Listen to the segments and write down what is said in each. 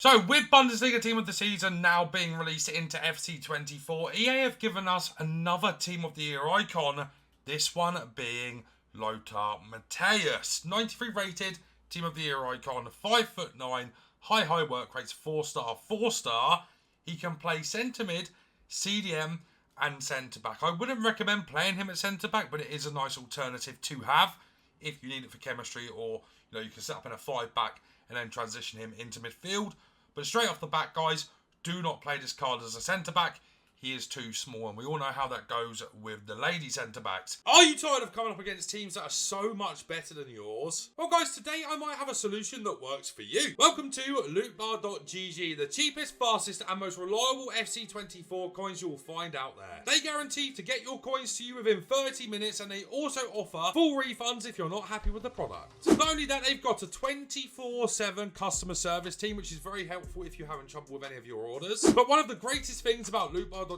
So, with Bundesliga Team of the Season now being released into FC24, EA have given us another Team of the Year icon, this one being Toty Matthaus. 93 rated Team of the Year icon, 5'9", high work rates, 4-star, 4-star. He can play centre mid, CDM and centre back. I wouldn't recommend playing him at centre back, but it is a nice alternative to have if you need it for chemistry, or you can set up in a 5-back and then transition him into midfield. But straight off the bat, guys, do not play this card as a centre-back. He is too small, and we all know how that goes with the lady centre-backs. Are you tired of coming up against teams that are so much better than yours? Well, guys, today I might have a solution that works for you. Welcome to lootbar.gg, the cheapest, fastest, and most reliable FC24 coins you will find out there. They guarantee to get your coins to you within 30 minutes, and they also offer full refunds if you're not happy with the product. Not only that, they've got a 24/7 customer service team, which is very helpful if you're having trouble with any of your orders. But one of the greatest things about lootbar.gg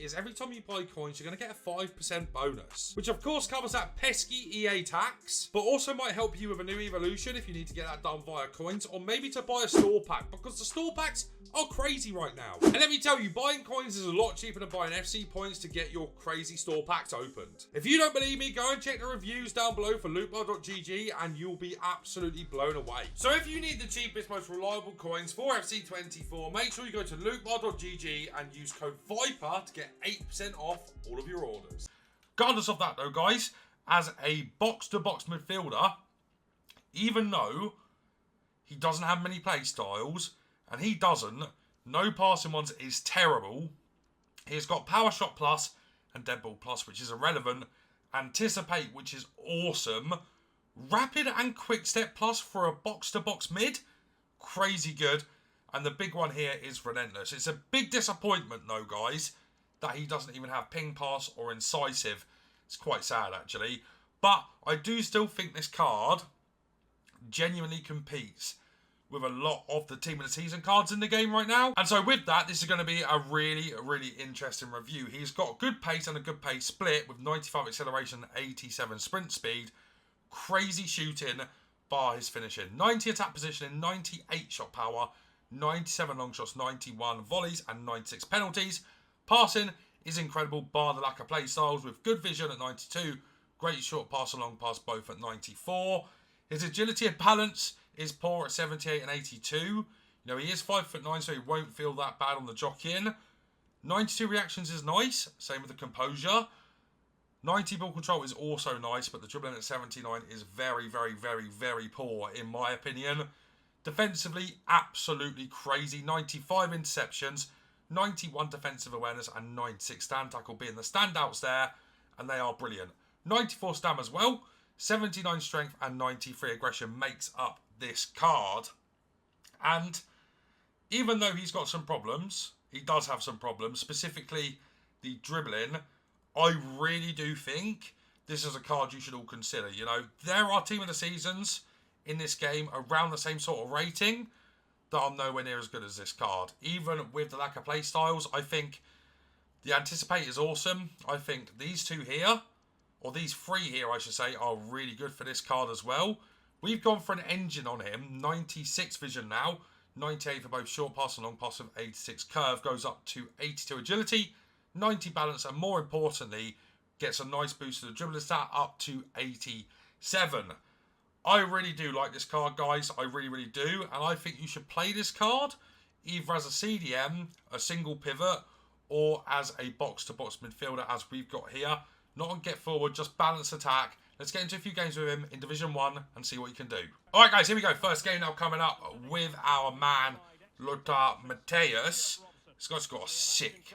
is every time you buy coins, you're going to get a 5% bonus, which of course covers that pesky EA tax, but also might help you with a new evolution if you need to get that done via coins, or maybe to buy a store pack, because the store packs are crazy right now. And let me tell you, buying coins is a lot cheaper than buying FC points to get your crazy store packs opened. If you don't believe me, go and check the reviews down below for lootbar.gg and you'll be absolutely blown away. So if you need the cheapest, most reliable coins for FC24, make sure you go to lootbar.gg and use code VIPER to get 8% off all of your orders. Regardless of that though, guys, as a box-to-box midfielder, even though he doesn't have many play styles, and he doesn't, no passing ones is terrible. He's got Power Shot Plus and Dead Ball Plus, which is irrelevant. Anticipate, which is awesome. Rapid and Quick Step Plus for a box-to-box mid, crazy good. And the big one here is Relentless. It's a big disappointment though, guys, that he doesn't even have Ping Pass or Incisive. It's quite sad actually. But I do still think this card genuinely competes with a lot of the Team of the Season cards in the game right now. And so with that, this is going to be a really interesting review. He's got good pace and a good pace split with 95 acceleration, 87 sprint speed. Crazy shooting, bar his finishing. 90 attack positioning, 98 shot power, 97 long shots, 91 volleys, and 96 penalties. Passing is incredible, bar the lack of play styles, with good vision at 92. Great short pass and long pass both at 94. His agility and balance is poor at 78 and 82. He is 5'9", so he won't feel that bad on the jockeying. 92 reactions is nice, same with the composure. 90 ball control is also nice, but the dribbling at 79 is very poor in my opinion. Defensively, absolutely crazy. 95 interceptions, 91 defensive awareness, and 96 stand tackle being the standouts there, and they are brilliant. 94 stam as well, 79 strength, and 93 aggression makes up this card. And even though he's got some problems, he does have some problems, specifically the dribbling, I really do think this is a card you should all consider. There are Team of the Seasons in this game around the same sort of rating that are nowhere near as good as this card. Even with the lack of play styles, I think the Anticipate is awesome. I think these two here, or these three here I should say, are really good for this card as well. We've gone for an engine on him, 96 vision now, 98 for both short pass and long pass with 86 curve, goes up to 82 agility, 90 balance, and more importantly, gets a nice boost to the dribbling stat up to 87. I really do like this card, guys. I really do. And I think you should play this card either as a CDM, a single pivot, or as a box-to-box midfielder, as we've got here. Not on get forward, just balance attack. Let's get into a few games with him in Division 1 and see what he can do. All right, guys, here we go. First game now coming up with our man, Toty Matthaus. This guy's got a sick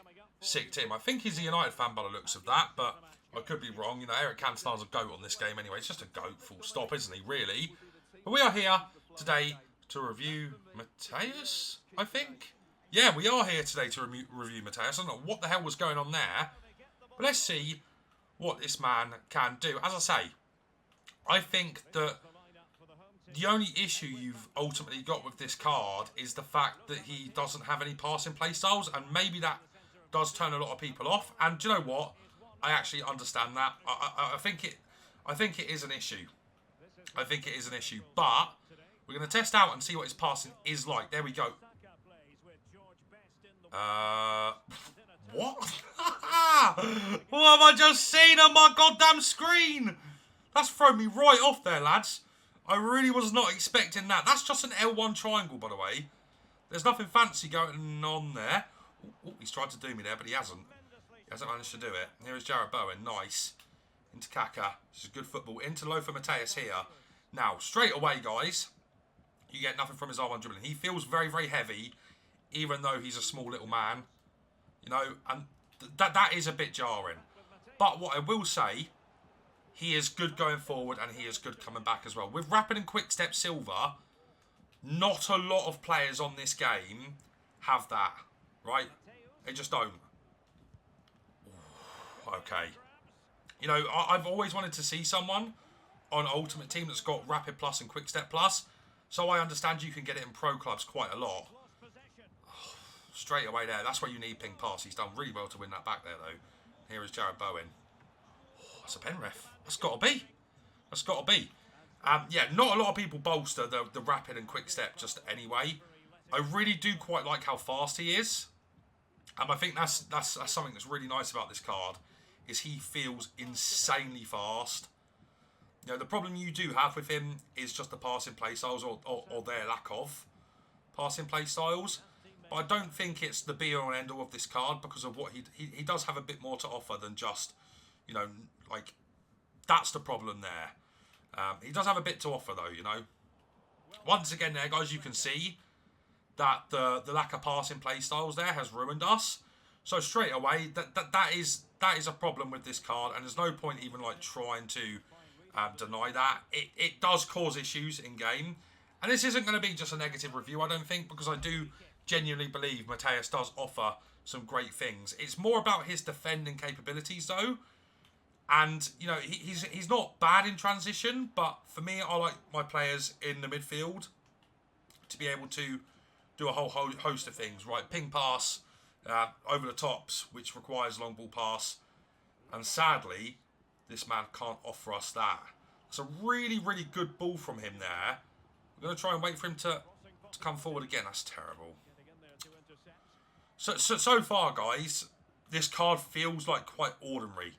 team. I think he's a United fan by the looks of that, but I could be wrong. Eric Cantona's a GOAT on this game anyway. It's just a GOAT, full stop, isn't he, really? But we are here today to review Matthaus, I think. Yeah, we are here today to review Matthaus. I don't know what the hell was going on there. But let's see what this man can do. As I say, I think that the only issue you've ultimately got with this card is the fact that he doesn't have any passing play styles, and maybe that does turn a lot of people off. And do you know what? I actually understand that. I think it is an issue. I think it is an issue, but we're going to test out and see what his passing is like. There we go. What? What have I just seen on my goddamn screen? That's thrown me right off there, lads. I really was not expecting that. That's just an L1 triangle, by the way. There's nothing fancy going on there. Ooh, he's tried to do me there, but he hasn't. He hasn't managed to do it. Here is Jared Bowen. Nice. Into Kaka. This is good football. Into Lothar Matthaus here. Now, straight away, guys, you get nothing from his R1 dribbling. He feels very, very heavy, even though he's a small little man. You know, and that is a bit jarring. But what I will say, he is good going forward and he is good coming back as well. With rapid and quick step silver, not a lot of players on this game have that, right? They just don't. Okay. You know, I've always wanted to see someone on Ultimate Team that's got rapid plus and quick step plus. So I understand you can get it in pro clubs quite a lot. Oh, straight away there. That's where you need ping pass. He's done really well to win that back there, though. Here is Jared Bowen. Oh, that's a pen ref. That's got to be. That's got to be. Yeah, not a lot of people bolster the rapid and quick step just anyway. I really do quite like how fast he is. I think that's something that's really nice about this card, is he feels insanely fast. You know, the problem you do have with him is just the passing play styles or their lack of passing play styles. But I don't think it's the be-all and end-all of this card because of what he does have a bit more to offer than just, you know, like, that's the problem there. He does have a bit to offer though, you know. Once again there, guys, you can see that the lack of passing play styles there has ruined us. So straight away, that is a problem with this card, and there's no point even like trying to deny that. It does cause issues in game, and this isn't going to be just a negative review, I don't think, because I do genuinely believe Matthaus does offer some great things. It's more about his defending capabilities though, and you know he's not bad in transition, but for me, I like my players in the midfield to be able to do a whole host of things, right? Ping pass, over the tops, which requires long ball pass. And sadly, this man can't offer us that. It's a really, really good ball from him there. We're going to try and wait for him to come forward again. That's terrible. So far, guys, this card feels like quite ordinary.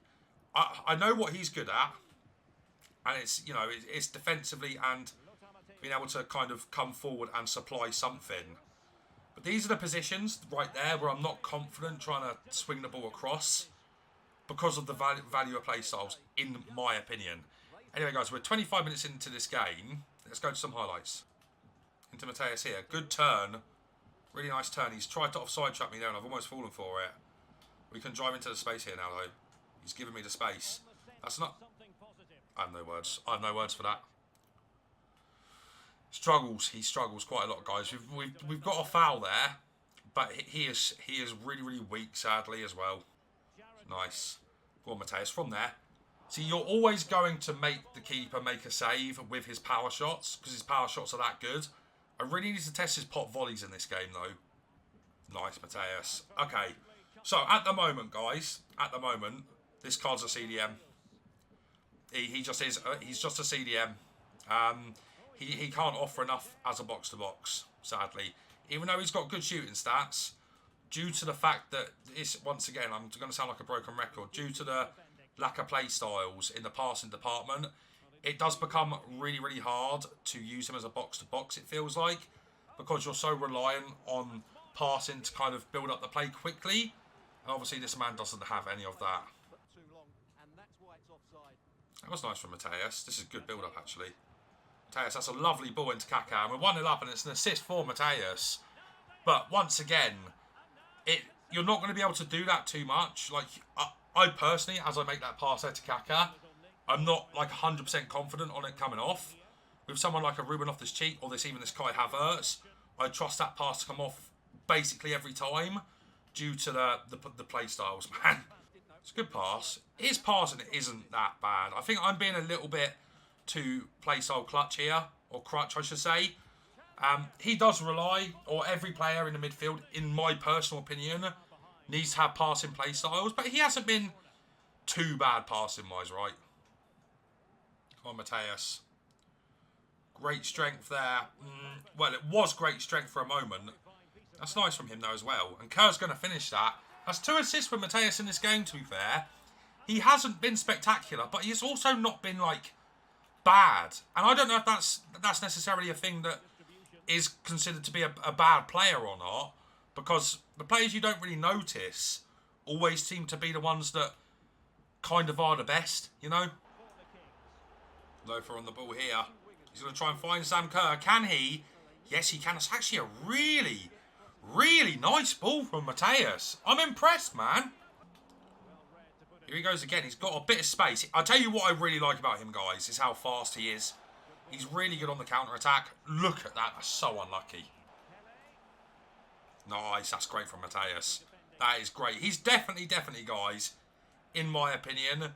I know what he's good at. And it's, you know, it's defensively and being able to kind of come forward and supply something. But these are the positions right there where I'm not confident trying to swing the ball across because of the value of play styles, in my opinion. Anyway, guys, we're 25 minutes into this game. Let's go to some highlights. Into Matthaus here. Good turn. Really nice turn. He's tried to offside trap me there and I've almost fallen for it. We can drive into the space here now, though. He's giving me the space. That's not... I have no words. I have no words for that. He struggles quite a lot, guys. We've got a foul there, but he is really, really weak, sadly, as well. Nice. Go on, Matthaus, from there. See, you're always going to make the keeper make a save with his power shots, because his power shots are that good. I really need to test his pot volleys in this game, though. Nice, Matthaus. Okay, so at the moment, guys, this card's a CDM. He just is. He's just a CDM. He can't offer enough as a box-to-box, sadly. Even though he's got good shooting stats, due to the fact that it's, once again, I'm going to sound like a broken record, due to the lack of play styles in the passing department, it does become really, really hard to use him as a box-to-box, it feels like, because you're so reliant on passing to kind of build up the play quickly. And obviously this man doesn't have any of that. That was nice from Matthaus. This is good build-up, actually. Matthaus, that's a lovely ball into Kaka. And we're 1-0 up, and it's an assist for Matthaus. But once again, you're not going to be able to do that too much. Like, I personally, as I make that pass there to Kaka, I'm not like 100% confident on it coming off. With someone like a Ruben Loftus-Cheek or even this Kai Havertz, I trust that pass to come off basically every time due to the play styles, man. It's a good pass. His passing isn't that bad. I think I'm being a little bit too playstyle clutch here, or crutch, I should say. He does rely, or every player in the midfield, in my personal opinion, needs to have passing play styles, but he hasn't been too bad passing-wise, right? Come on, Matthaus. Great strength there. Well, it was great strength for a moment. That's nice from him, though, as well. And Kerr's going to finish that. That's 2 assists for Matthaus in this game, to be fair. He hasn't been spectacular, but he's also not been, like, bad. And I don't know if that's necessarily a thing that is considered to be a bad player or not, because the players you don't really notice always seem to be the ones that kind of are the best, you know? Loafer on the ball here. He's going to try and find Sam Kerr. Can he? Yes, he can. It's actually a really, really nice ball from Matthaus. I'm impressed, man. Here he goes again. He's got a bit of space. I'll tell you what I really like about him, guys, is how fast he is. He's really good on the counter-attack. Look at that. That's so unlucky. Nice. That's great from Matthaus. That is great. He's definitely, guys, in my opinion,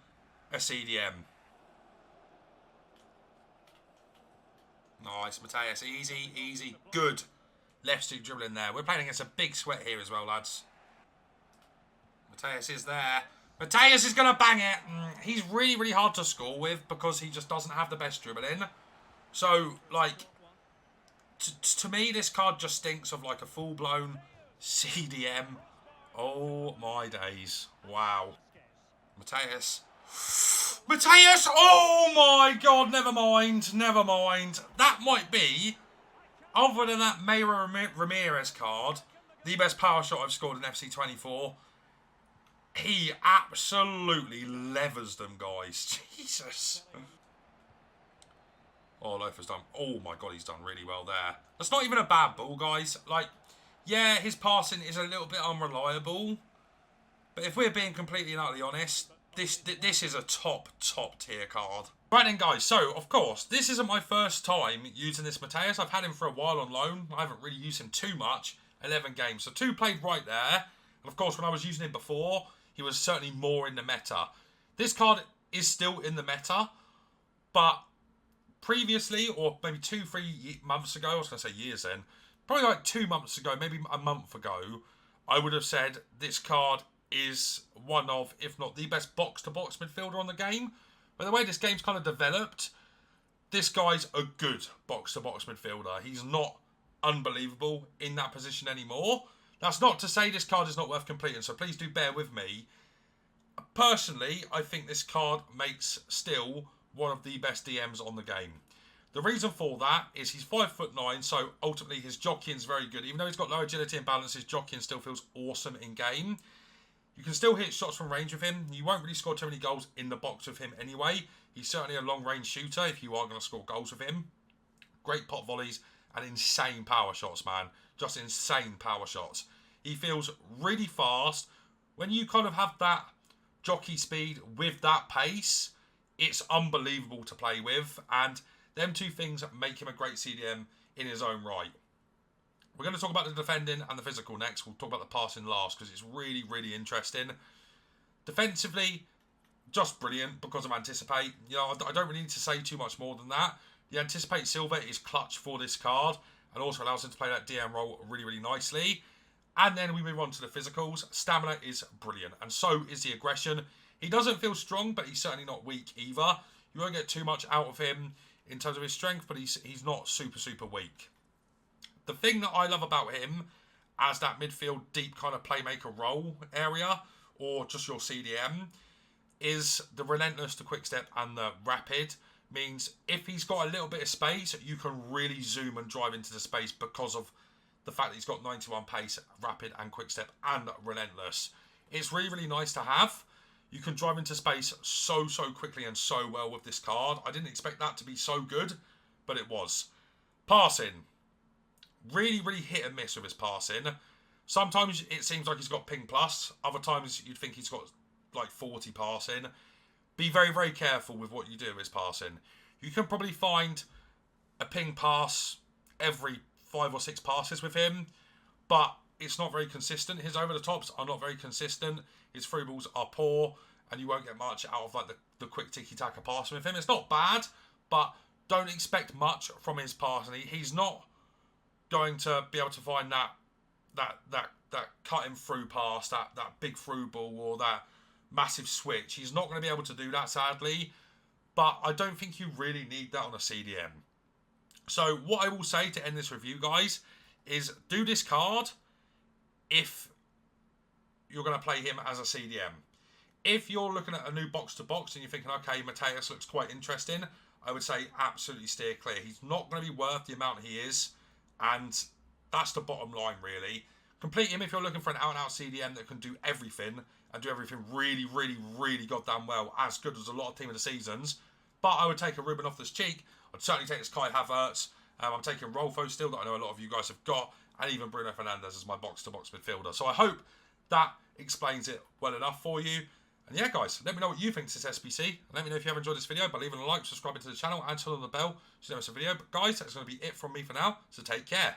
a CDM. Nice. Matthaus. Easy, easy. Good. Left stick dribbling there. We're playing against a big sweat here as well, lads. Matthaus is there. Matthaus is going to bang it. He's really, really hard to score with because he just doesn't have the best dribbling. So, like, to me, this card just stinks of, like, a full-blown CDM. Oh, my days. Wow. Matthaus. Matthaus! Oh, my God. Never mind. Never mind. That might be, other than that Mayra Ramirez card, the best power shot I've scored in FC 24. He absolutely levers them, guys. Jesus. Oh, Loafer's done. Oh, my God, he's done really well there. That's not even a bad ball, guys. Like, yeah, his passing is a little bit unreliable. But if we're being completely and utterly honest, this is a top tier card. Right then, guys. So, of course, this isn't my first time using this Matthaus. I've had him for a while on loan. I haven't really used him too much. 11 games. So, 2 played right there. And, of course, when I was using him before, he was certainly more in the meta. This card is still in the meta, but previously, or maybe 2-3 months ago, I was going to say years then, probably like 2 months ago, maybe a month ago, I would have said this card is one of, if not the best box-to-box midfielder on the game. But the way this game's kind of developed, this guy's a good box-to-box midfielder. He's not unbelievable in that position anymore. That's not to say this card is not worth completing, so please do bear with me. Personally, I think this card makes still one of the best DMs on the game. The reason for that is he's 5'9", so ultimately his jockeying's very good. Even though he's got low agility and balance, his jockeying still feels awesome in game. You can still hit shots from range with him. You won't really score too many goals in the box with him anyway. He's certainly a long-range shooter if you are going to score goals with him. Great pot volleys and insane power shots, man. Just insane power shots. He feels really fast. When you kind of have that jockey speed with that pace, it's unbelievable to play with. And them two things make him a great CDM in his own right. We're going to talk about the defending and the physical next. We'll talk about the passing last because it's really, really interesting. Defensively, just brilliant because of Anticipate. You know, I don't really need to say too much more than that. The Anticipate Silver is clutch for this card and also allows him to play that DM role really, really nicely. And then we move on to the physicals. Stamina is brilliant and so is the aggression. He doesn't feel strong, but he's certainly not weak either. You won't get too much out of him in terms of his strength, but he's not super, super weak. The thing that I love about him as that midfield deep kind of playmaker role area, or just your CDM, is the relentless, the quick step, and the rapid. Means if he's got a little bit of space, you can really zoom and drive into the space because of the fact that he's got 91 pace, rapid, and quick step, and relentless. It's really, really nice to have. You can drive into space so quickly and so well with this card. I didn't expect that to be so good, but it was. Passing. Really, really hit and miss with his passing. Sometimes it seems like he's got ping plus. Other times you'd think he's got like 40 passing. Be very, very careful with what you do with his passing. You can probably find a ping pass every 5 or 6 passes with him, but it's not very consistent. His over-the-tops are not very consistent. His through balls are poor, and you won't get much out of like the quick tiki-taka passing with him. It's not bad, but don't expect much from his passing. He's not going to be able to find that cutting through pass, that big through ball, or that massive switch. He's not going to be able to do that, sadly. But I don't think you really need that on a CDM. So what I will say to end this review, guys, is do this card if you're going to play him as a CDM. If you're looking at a new box-to-box and you're thinking, okay, Matthaus looks quite interesting, I would say absolutely steer clear. He's not going to be worth the amount he is, and that's the bottom line, really. Complete him if you're looking for an out-and-out CDM that can do everything, and do everything really, really, really goddamn well, as good as a lot of Team of the Seasons. But I would take a Ruben Loftus-Cheek. I'd certainly take this Kai Havertz. I'm taking Rolfo still, that I know a lot of you guys have got, and even Bruno Fernandes as my box-to-box midfielder. So I hope that explains it well enough for you. And yeah, guys, let me know what you think of this SBC. Let me know if you have enjoyed this video by leaving a like, subscribing to the channel, and turn on the bell so you don't miss a video. But guys, that's going to be it from me for now, so take care.